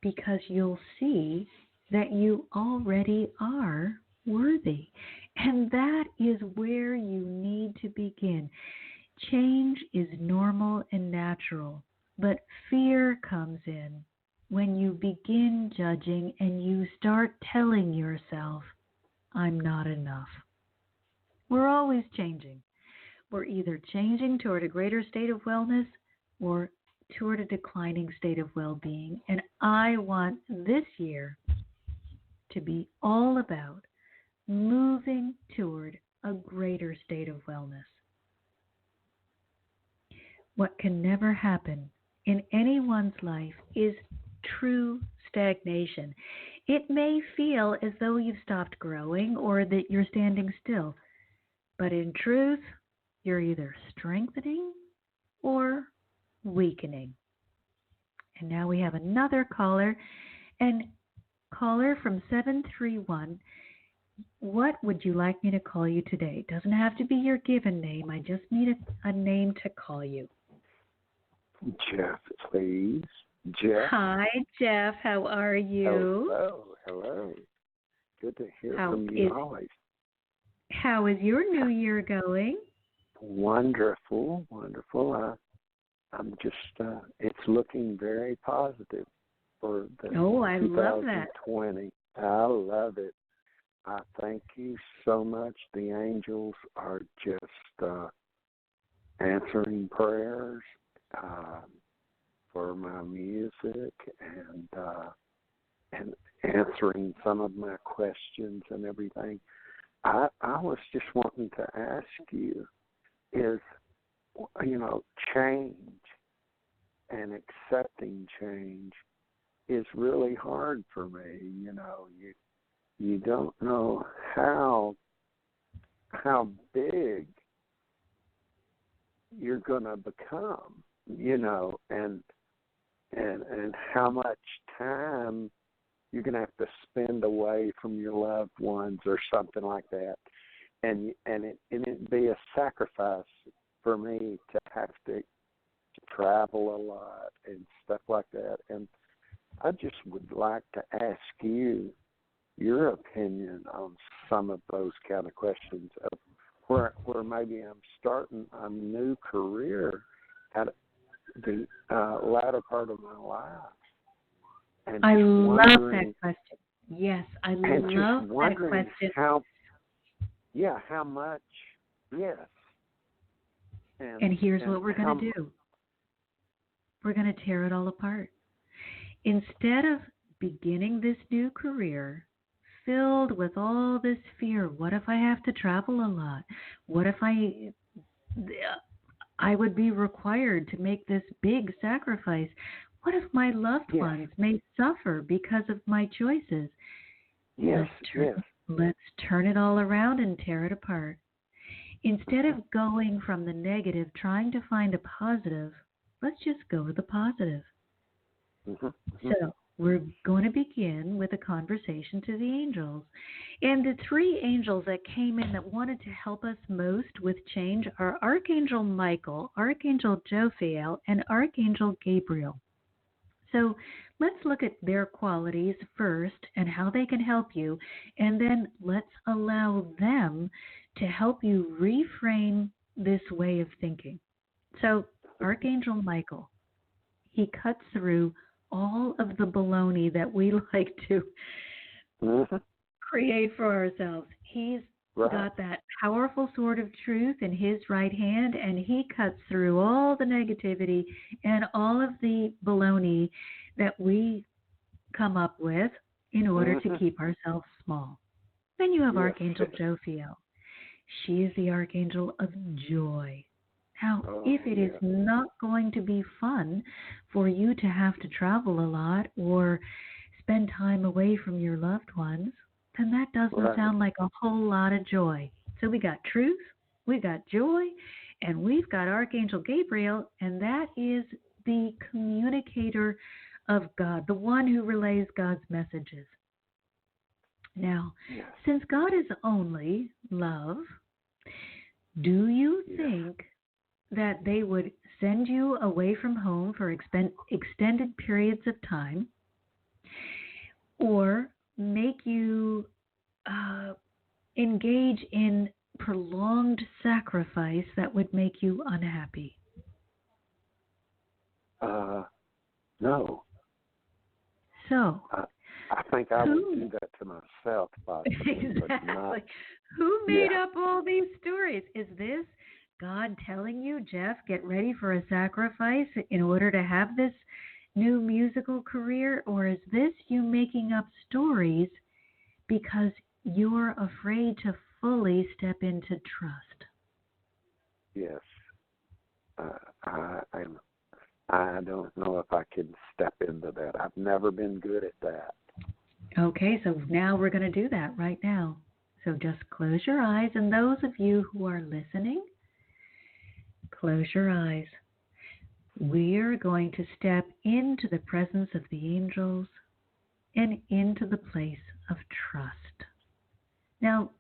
because you'll see that you already are worthy. And that is where you need to begin. Change is normal and natural, but fear comes in when you begin judging and you start telling yourself, I'm not enough. We're always changing. We're either changing toward a greater state of wellness or toward a declining state of well-being. And I want this year to be all about moving toward a greater state of wellness. What can never happen in anyone's life is true stagnation. It may feel as though you've stopped growing or that you're standing still, but in truth, you're either strengthening or weakening. And now we have another caller, and caller from 731. What would you like me to call you today? It doesn't have to be your given name. I just need a name to call you. Jeff, please. Jeff. Hi, Jeff. How are you? Hello. Good to hear from you always. How is your new year going? Wonderful. I'm just, it's looking very positive for the 2020. I love it. I thank you so much. The angels are just answering prayers for my music and answering some of my questions and everything. I was just wanting to ask you, is, change and accepting change is really hard for me. You don't know how big you're going to become, and how much time you're going to have to spend away from your loved ones or something like that. And it'd be a sacrifice for me to have to travel a lot and stuff like that. And I just would like to ask you your opinion on some of those kind of questions of where maybe I'm starting a new career at the latter part of my life. And I love that question. Yes, I love that question. How much? Yes. And here's what we're going to do. We're going to tear it all apart. Instead of beginning this new career filled with all this fear, what if I have to travel a lot? What if I would be required to make this big sacrifice? What if my loved ones may suffer because of my choices? Let's turn it all around and tear it apart. Instead of going from the negative, trying to find a positive, let's just go with the positive. So we're going to begin with a conversation to the angels. And the three angels that came in that wanted to help us most with change are Archangel Michael, Archangel Jophiel, and Archangel Gabriel. So let's look at their qualities first and how they can help you, and then let's allow them to help you reframe this way of thinking. So, Archangel Michael, he cuts through all of the baloney that we like to create for ourselves. He's got that powerful sword of truth in his right hand, and he cuts through all the negativity and all of the baloney that we come up with in order to keep ourselves small. Then you have Archangel Jophiel. She is the Archangel of joy. Now, if it is not going to be fun for you to have to travel a lot or spend time away from your loved ones, then that doesn't sound like a whole lot of joy. So we got truth, we got joy, and we've got Archangel Gabriel, and that is the communicator of God, the one who relays God's messages. Now, since God is only love, do you think that they would send you away from home for extended periods of time, or make you engage in prolonged sacrifice that would make you unhappy? No. So, I think I would do that to myself, possibly. Exactly. Who made up all these stories? Is this God telling you, Jeff, get ready for a sacrifice in order to have this new musical career? Or is this you making up stories because you're afraid to fully step into trust? Yes. I don't know if I can step into that. I've never been good at that. Okay, so now we're going to do that right now. So just close your eyes, and those of you who are listening, close your eyes. We're going to step into the presence of the angels and into the place of trust. Now,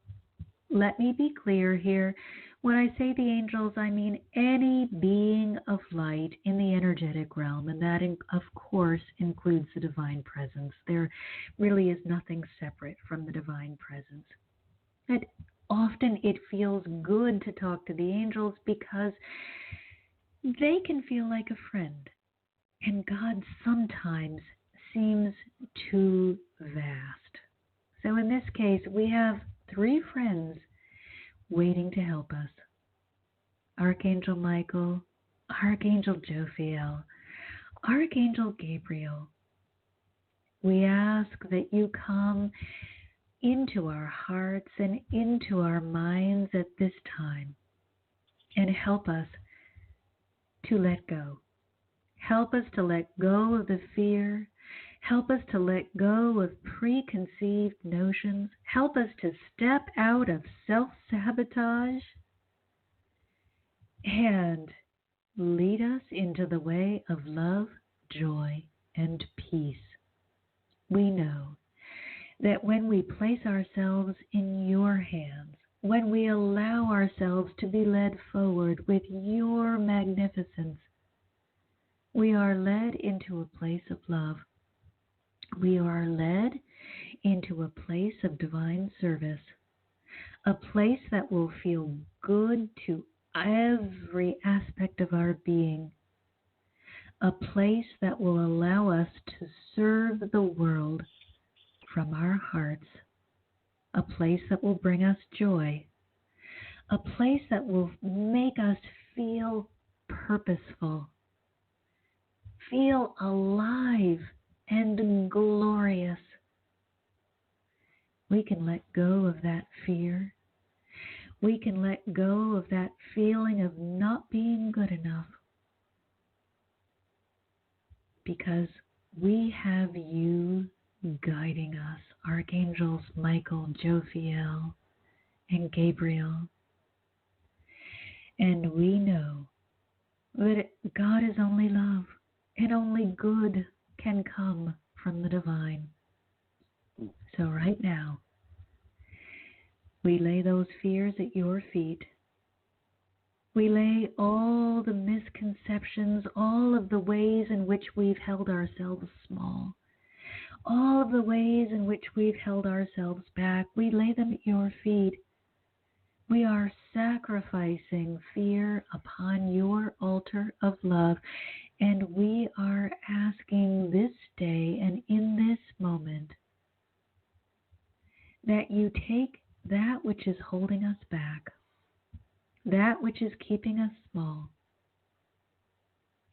let me be clear here. When I say the angels, I mean any being of light in the energetic realm, and that, of course, includes the divine presence. There really is nothing separate from the divine presence. And often it feels good to talk to the angels because they can feel like a friend, and God sometimes seems too vast. So in this case, we have 3 friends waiting to help us. Archangel Michael, Archangel Jophiel, Archangel Gabriel. We ask that you come into our hearts and into our minds at this time and help us to let go. Help us to let go of the fear. Help us to let go of preconceived notions. Help us to step out of self-sabotage and lead us into the way of love, joy, and peace. We know that when we place ourselves in your hands, when we allow ourselves to be led forward with your magnificence, we are led into a place of love. We are led into a place of divine service, a place that will feel good to every aspect of our being, a place that will allow us to serve the world from our hearts, a place that will bring us joy, a place that will make us feel purposeful, feel alive and glorious. We can let go of that fear. We can let go of that feeling of not being good enough, because we have you guiding us, Archangels Michael, Jophiel, and Gabriel. And we know that God is only love, and only good can come from the divine. So right now, we lay those fears at your feet. We lay all the misconceptions, all of the ways in which we've held ourselves small, all of the ways in which we've held ourselves back. We lay them at your feet. We are sacrificing fear upon your altar of love, and we are asking this day and in this moment that you take that which is holding us back, that which is keeping us small,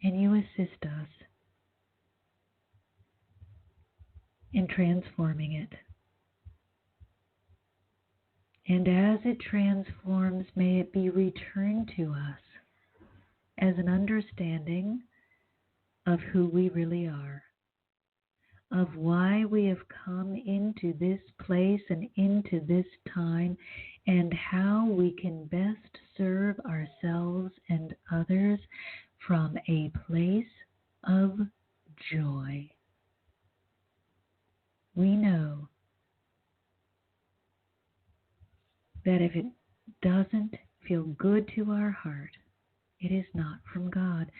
and you assist us in transforming it. And as it transforms, may it be returned to us as an understanding of who we really are, of why we have come into this place and into this time, and how we can best serve ourselves and others from a place of joy. We know that if it doesn't feel good to our heart, it is not from God.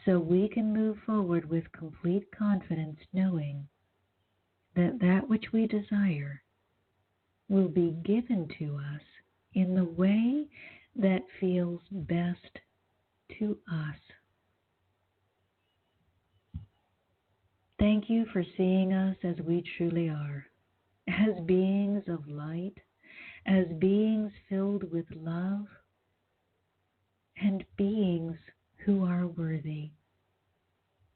So we can move forward with complete confidence, knowing that that which we desire will be given to us in the way that feels best to us. Thank you for seeing us as we truly are, as beings of light, as beings filled with love, and beings who are worthy.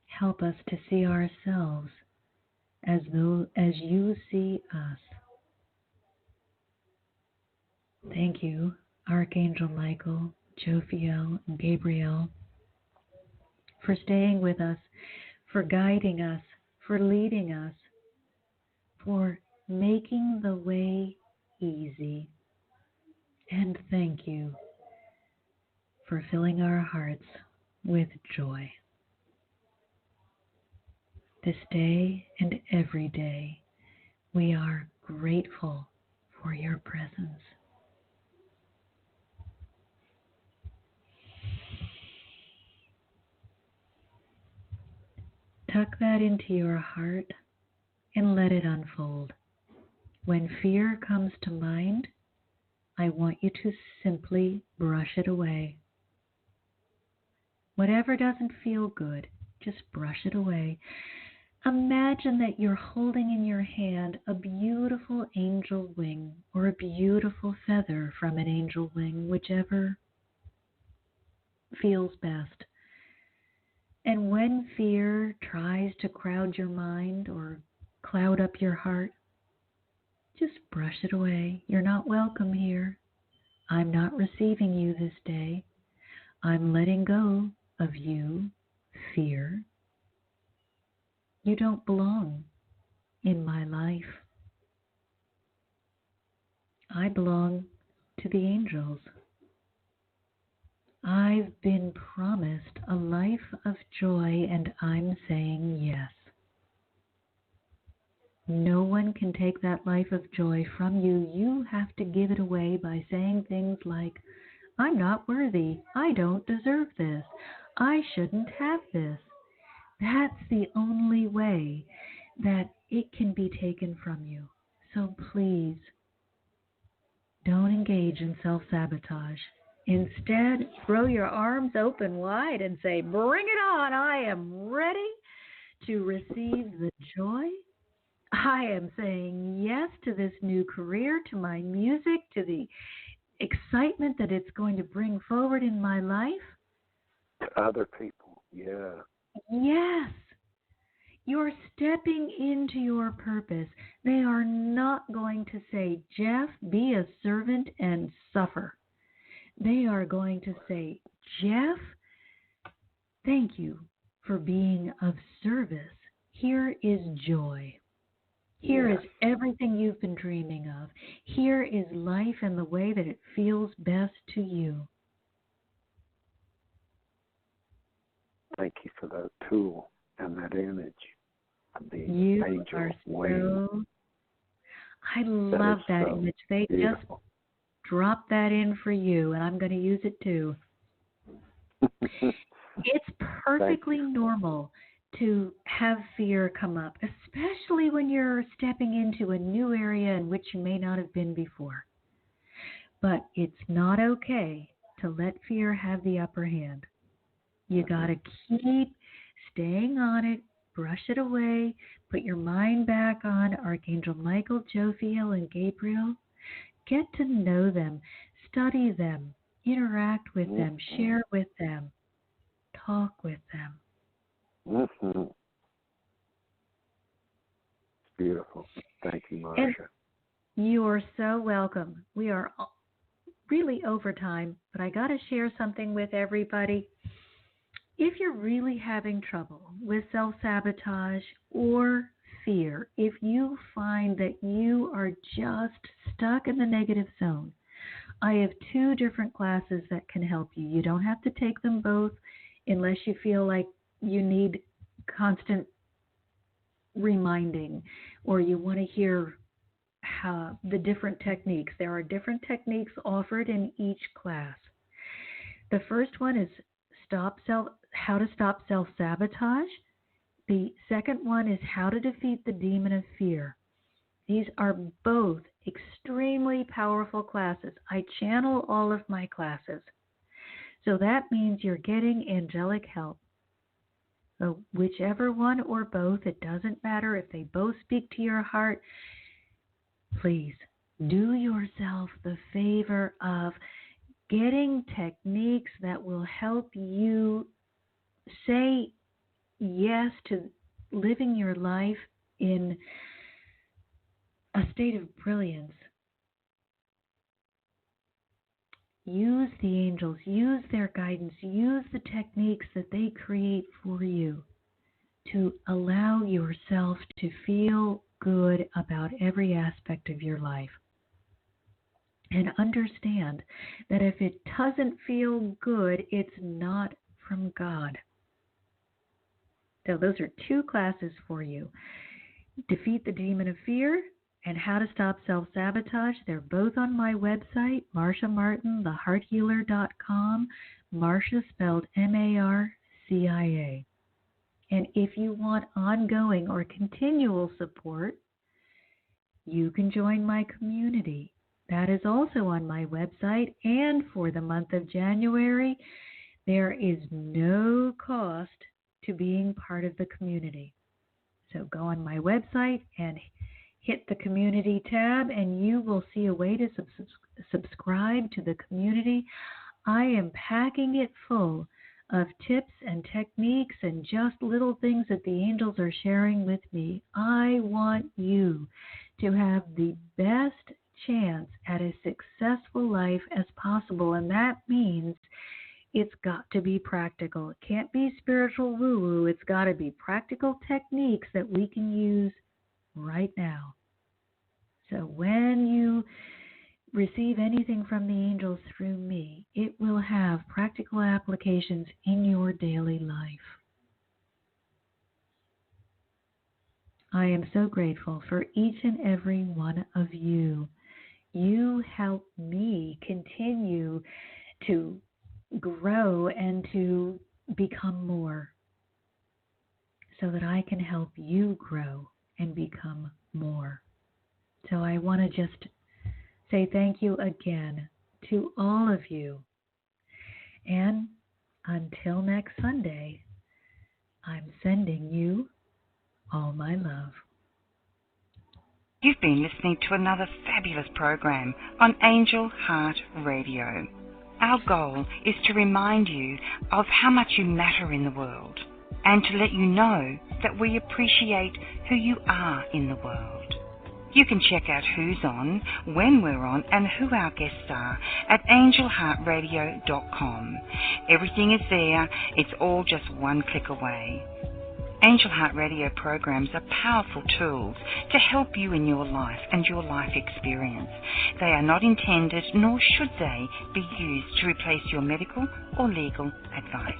Help us to see ourselves as you see us. Thank you, Archangel Michael, Jophiel, and Gabriel, for staying with us, for guiding us, for leading us, for making the way easy. And thank you for filling our hearts with joy. This day and every day, we are grateful for your presence. Tuck that into your heart and let it unfold. When fear comes to mind, I want you to simply brush it away. Whatever doesn't feel good, just brush it away. Imagine that you're holding in your hand a beautiful angel wing or a beautiful feather from an angel wing, whichever feels best. And when fear tries to crowd your mind or cloud up your heart, just brush it away. You're not welcome here. I'm not receiving you this day. I'm letting go of you, fear. You don't belong in my life. I belong to the angels. I've been promised a life of joy, and I'm saying yes. No one can take that life of joy from you. You have to give it away by saying things like, I'm not worthy. I don't deserve this. I shouldn't have this. That's the only way that it can be taken from you. So please, don't engage in self-sabotage. Instead, throw your arms open wide and say, bring it on. I am ready to receive the joy. I am saying yes to this new career, to my music, to the excitement that it's going to bring forward in my life. To other people, yeah. Yes. You're stepping into your purpose. They are not going to say, Jeff, be a servant and suffer. They are going to say, Jeff, thank you for being of service. Here is joy. Here is everything you've been dreaming of. Here is life in the way that it feels best to you. Thank you for that tool and that image of the You angel are wing. so... I love that so image. They beautiful. just dropped that in for you, and I'm going to use it too. It's perfectly normal to have fear come up, especially when you're stepping into a new area in which you may not have been before. But it's not okay to let fear have the upper hand. You got to keep staying on it, brush it away, put your mind back on Archangel Michael, Jophiel, and Gabriel. Get to know them, study them, interact with them, share with them, talk with them. Mm-hmm. Beautiful. Thank you, Marcia. And you are so welcome. We are really over time, but I got to share something with everybody. If you're really having trouble with self-sabotage or fear, if you find that you are just stuck in the negative zone, I have 2 different classes that can help you. You don't have to take them both unless you feel like you need constant reminding or you want to hear how the different techniques. There are different techniques offered in each class. The first one is how to stop self-sabotage. The second one is how to defeat the demon of fear. These are both extremely powerful classes. I channel all of my classes. So that means you're getting angelic help. So whichever one or both, it doesn't matter if they both speak to your heart. Please do yourself the favor of getting techniques that will help you say yes to living your life in a state of brilliance. Use the angels, use their guidance, use the techniques that they create for you to allow yourself to feel good about every aspect of your life. And understand that if it doesn't feel good, it's not from God. So those are 2 classes for you. Defeat the Demon of Fear and How to Stop Self-Sabotage. They're both on my website, MarciaMartinTheHeartHealer.com, Marcia spelled Marcia. And if you want ongoing or continual support, you can join my community. That is also on my website. And for the month of January, there is no cost to being part of the community. So go on my website and hit the community tab, and you will see a way to subscribe to the community. I am packing it full of tips and techniques and just little things that the angels are sharing with me. I want you to have the best chance at a successful life as possible, and that means it's got to be practical. It can't be spiritual woo-woo. It's got to be practical techniques that we can use right now. So when you receive anything from the angels through me, it will have practical applications in your daily life. I am so grateful for each and every one of you. You help me continue to grow and to become more so that I can help you grow and become more. So I want to just say thank you again to all of you. And until next Sunday, I'm sending you all my love. You've been listening to another fabulous program on Angel Heart Radio. Our goal is to remind you of how much you matter in the world and to let you know that we appreciate who you are in the world. You can check out who's on, when we're on, and who our guests are at angelheartradio.com. Everything is there. It's all just one click away. Angel Heart Radio programs are powerful tools to help you in your life and your life experience. They are not intended, nor should they, be used to replace your medical or legal advice.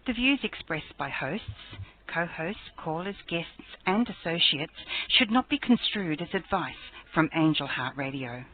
The views expressed by hosts, co-hosts, callers, guests, and associates should not be construed as advice from Angel Heart Radio.